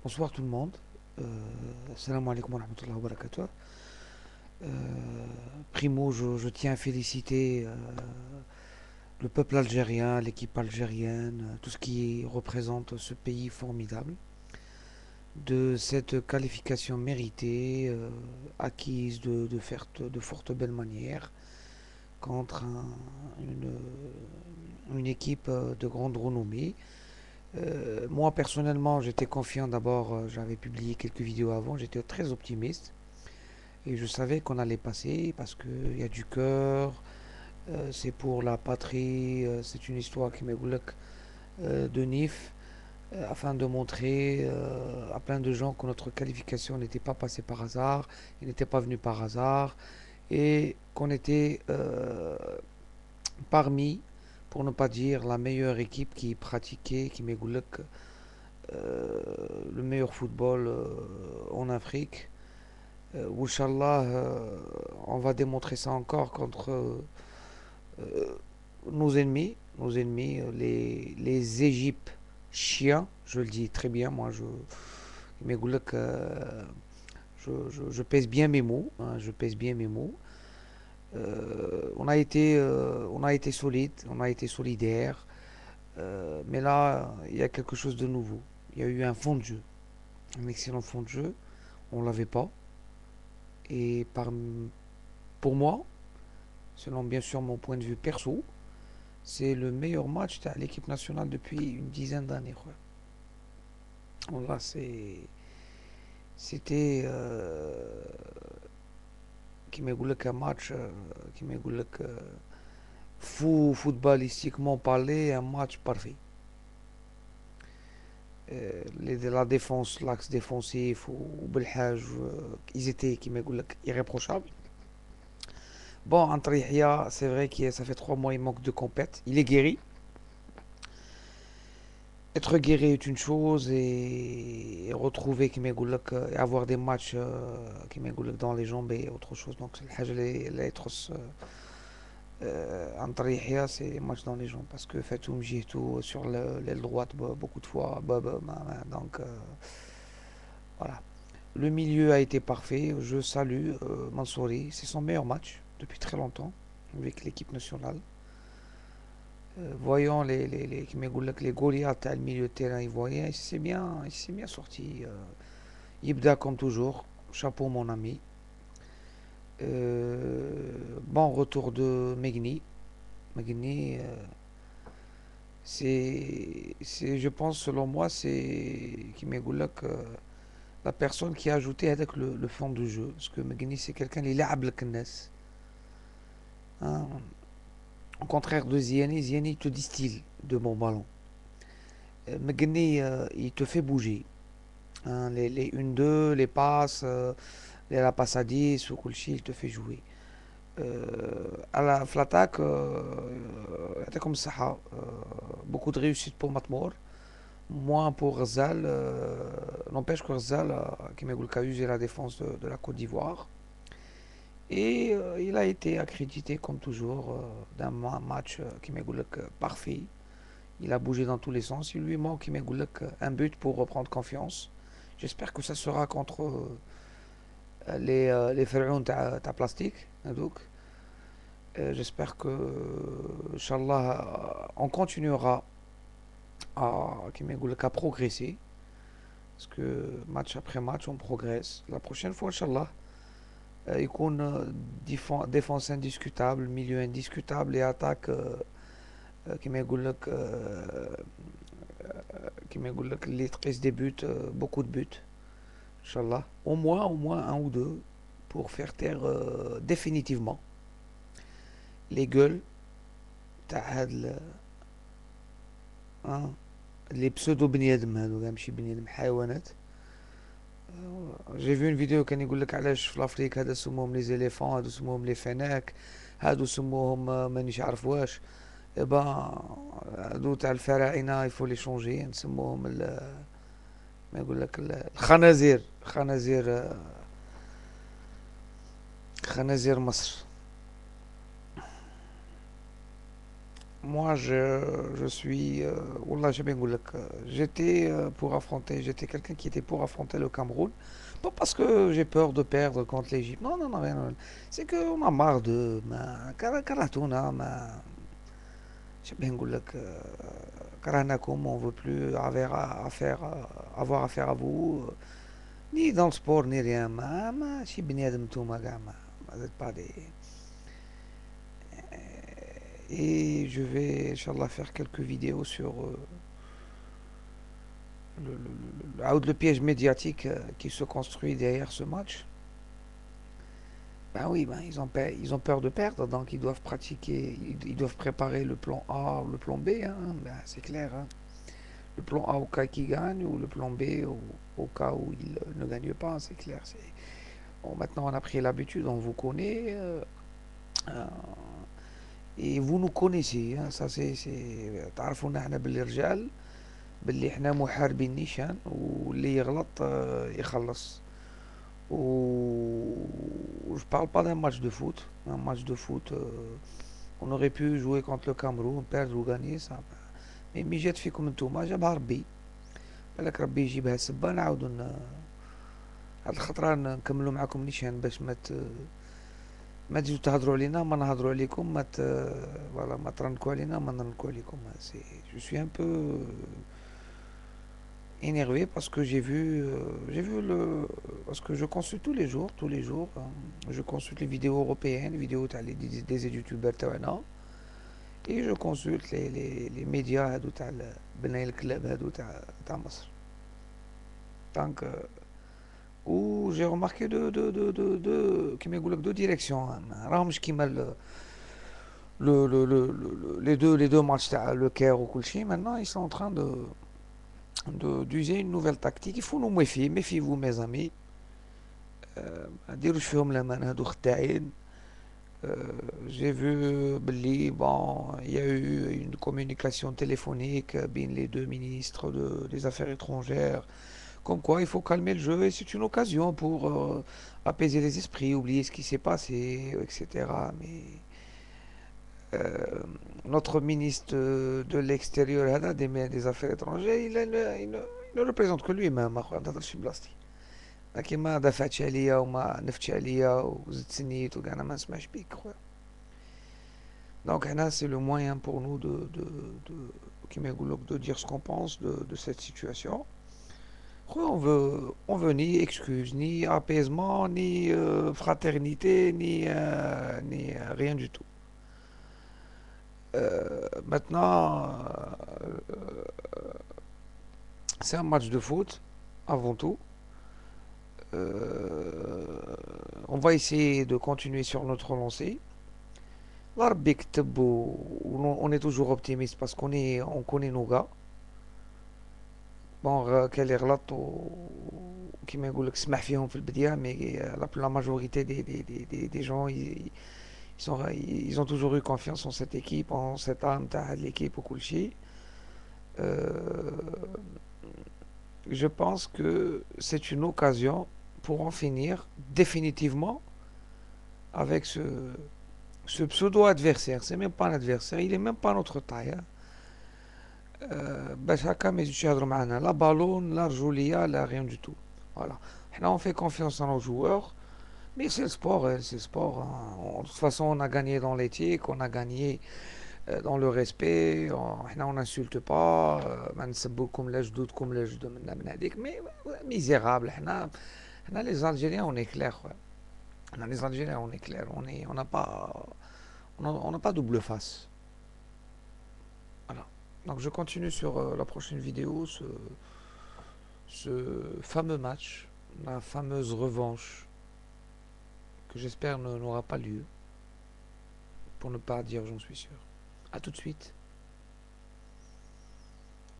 Bonsoir tout le monde. Salam alaikum wa rahmatullahi wa barakatuh. Euh, Primo, je tiens à féliciter le peuple algérien, l'équipe algérienne, tout ce qui représente ce pays formidable, de cette qualification méritée, acquise de forte belle manière, contre une équipe de grande renommée. Moi personnellement, j'étais confiant d'abord, j'avais publié quelques vidéos avant, j'étais très optimiste. Et je savais qu'on allait passer parce qu'il y a du cœur, c'est pour la patrie, c'est une histoire qui m'égoulec de NIF, afin de montrer à plein de gens que notre qualification n'était pas passée par hasard, elle n'était pas venue par hasard, et qu'on était parmi, pour ne pas dire, la meilleure équipe qui pratiquait, qui m'égoulec euh, le meilleur football en Afrique. Inch'Allah, on va démontrer ça encore contre les Égyptiens. Je le dis très bien, moi, mais je pèse bien mes mots, hein, je pèse bien mes mots. On a été solide, on a été solidaire, mais là, il y a quelque chose de nouveau. Il y a eu un fond de jeu, un excellent fond de jeu. On l'avait pas. Et pour moi, selon bien sûr mon point de vue perso, c'est le meilleur match de l'équipe nationale depuis une dizaine d'années. Là, c'était qui m'a dit un match qui m'a dit que footballistiquement parlé, un match parfait. La défense, l'axe défensif ou Belhaj, ils étaient qui m'a dit irréprochables. Bon, entre Yahya, c'est vrai que ça fait 3 mois, il manque de compète. Il est guéri. Être guéri est une chose et retrouver qui m'égoulek et avoir des matchs qui m'égoulek dans les jambes est autre chose. Donc c'est الحاجة اللي يتخص عن طريق يحيى c'est les matchs dans les jambes parce que Fatoum Jihtou sur l'aile droite beaucoup de fois donc voilà. Le milieu a été parfait. Je salue Mansouri, c'est son meilleur match depuis très longtemps avec l'équipe nationale. Voyant les Goliaths à le milieu de terrain ivoirien, il s'est bien sorti. Yibda comme toujours, chapeau mon ami. Bon retour de Megni. Megni, je pense, selon moi, c'est qui m'égoulak la personne qui a ajouté avec le fond du jeu. Parce que Megni, c'est quelqu'un, il est Abelknes. Hein. Au contraire de Ziani, Ziani te distille de mon ballon. Megni, il te fait bouger. Hein, les 1-2, les passes, la passe à 10 ou Kulchi, il te fait jouer. À la l'attaque, comme ça, beaucoup de réussite pour Matmour, moins pour Ghazal. N'empêche que Ghazal, qui m'a usé la défense de la Côte d'Ivoire. Et il a été accrédité, comme toujours, d'un match qui m'a parfait. Il a bougé dans tous les sens. Il lui manque qui m'a un but pour reprendre confiance. J'espère que ça sera contre les Pharaons ta plastique. Donc, j'espère que, Inch'Allah, on continuera à progresser. Parce que match après match, on progresse. La prochaine fois, Inch'Allah, il y a défense indiscutable, milieu indiscutable et attaque qui les 13 des buts, beaucoup de buts. Inch'Allah. Au moins un ou deux pour faire taire définitivement les gueules تاع les pseudo بنيادم هذو ماشي بنيادم حيوانات. جي في اون فيديو كان يقول لك علاش في لافريك هذا سموهم لي زيليفون هادو سموهم لي فناك هادو سموهم مانيش عارف واش. با هادو تاع الفراعنه يفو لي شونجي نسموهم ما يقول لك الخنازير خنازير مصر. moi, je suis. Wallah, j'ai bien voulu j'étais pour affronter. J'étais quelqu'un qui était pour affronter le Cameroun. Pas parce que j'ai peur de perdre contre l'Égypte. Non, non, non, rien. Non. C'est qu'on a marre de. Karatuna, j'ai bien voulu Karanakum, on veut plus avoir affaire à vous. Ni dans le sport, ni rien. Je suis béni de tout, vous n'êtes pas des. Et je vais, Inch'Allah, faire quelques vidéos sur le piège médiatique qui se construit derrière ce match. Ben oui, ben ils ont peur de perdre, donc ils doivent pratiquer, ils doivent préparer le plan A ou le plan B, hein, ben c'est clair. Hein. Le plan A au cas qu'ils gagnent ou le plan B au cas où ils ne gagnent pas, c'est clair. Bon, maintenant on a pris l'habitude, on vous connaît euh, et vous nous connaissez. Hein, ça تعرفونا احنا باللي رجال باللي احنا محاربين نيشان واللي يغلط يخلص. Je parle pas d'un match de foot. Un match de foot, on aurait pu jouer contre le Cameroun, perdre ou gagner, ça. Mais ميجات فيكم انتوما جابها ربي. بالك ربي يجيبها السبة نعاودو هاد الخطرة نكملو معاكم نيشان باش ما تجيو تهضروا علينا ما نهضروا عليكم فوالا ما ترنكوا علينا ما نرنكوا عليكم. Je suis un peu énervé parce que j'ai vu parce que je consulte tous les jours, je consulte les vidéos européennes, les vidéos des youtubeurs تاعنا et je consulte les médias هادو تاع بناي الكلاب هادو تاع مصر. Donc où j'ai remarqué كيما يقول لك deux directions راهمش كيما les deux matchs تاع le Caire وكل شيء. Maintenant ils sont en train d'user une nouvelle tactique. Il faut nous méfier. Méfiez-vous, mes amis. ديروش فيهم الامان هادو خداعين. J'ai vu bon, il y a eu une communication téléphonique بين les deux ministres des Affaires étrangères. Comme quoi, il faut calmer le jeu et c'est une occasion pour apaiser les esprits, oublier ce qui s'est passé, etc. Mais euh, notre ministre de l'extérieur, des Affaires étrangères, il ne représente que lui-même. كيما دفعتش عليا وما نفتش عليا وزدت سنيت وكاع ما نسمعش بيك خويا. دونك هنا سي لو موين بور نو de كيما يقولوك de dire ce qu'on pense de cette situation. خويا on veut ni excuse ni apaisement ni fraternité ni rien du tout. Maintenant c'est un match de foot avant tout. On va essayer de continuer sur notre lancée. On est toujours optimiste parce on connaît nos gars. Bon, quel est qui m'a dit que سمح فيهم في البداية mais la majorité des gens ils ont toujours eu confiance en cette équipe, en cette âme تاع l'équipe وكل شيء. Euh, je pense que c'est une occasion pour en finir définitivement avec ce pseudo-adversaire. C'est même pas un adversaire, il est même pas notre taille. Hein. باش هكا ما يجوش يهضروا معنا لا بالون لا رجوليه لا rien du tout. Voilà. Là, on fait confiance à nos joueurs, mais c'est le sport, c'est le sport. Hein. De toute façon, on a gagné dans l'éthique, on a gagné dans le respect. On n'insulte pas, ما نسبوكم لا جدودكم لا جدود منا من هذيك. Mais misérable. احنا les Algériens, on est clair. Les Algériens, on est clair. On n'a pas double face. Voilà. Donc je continue sur la prochaine vidéo, ce fameux match, la fameuse revanche, que j'espère n'aura pas lieu, pour ne pas dire j'en suis sûr. A tout de suite.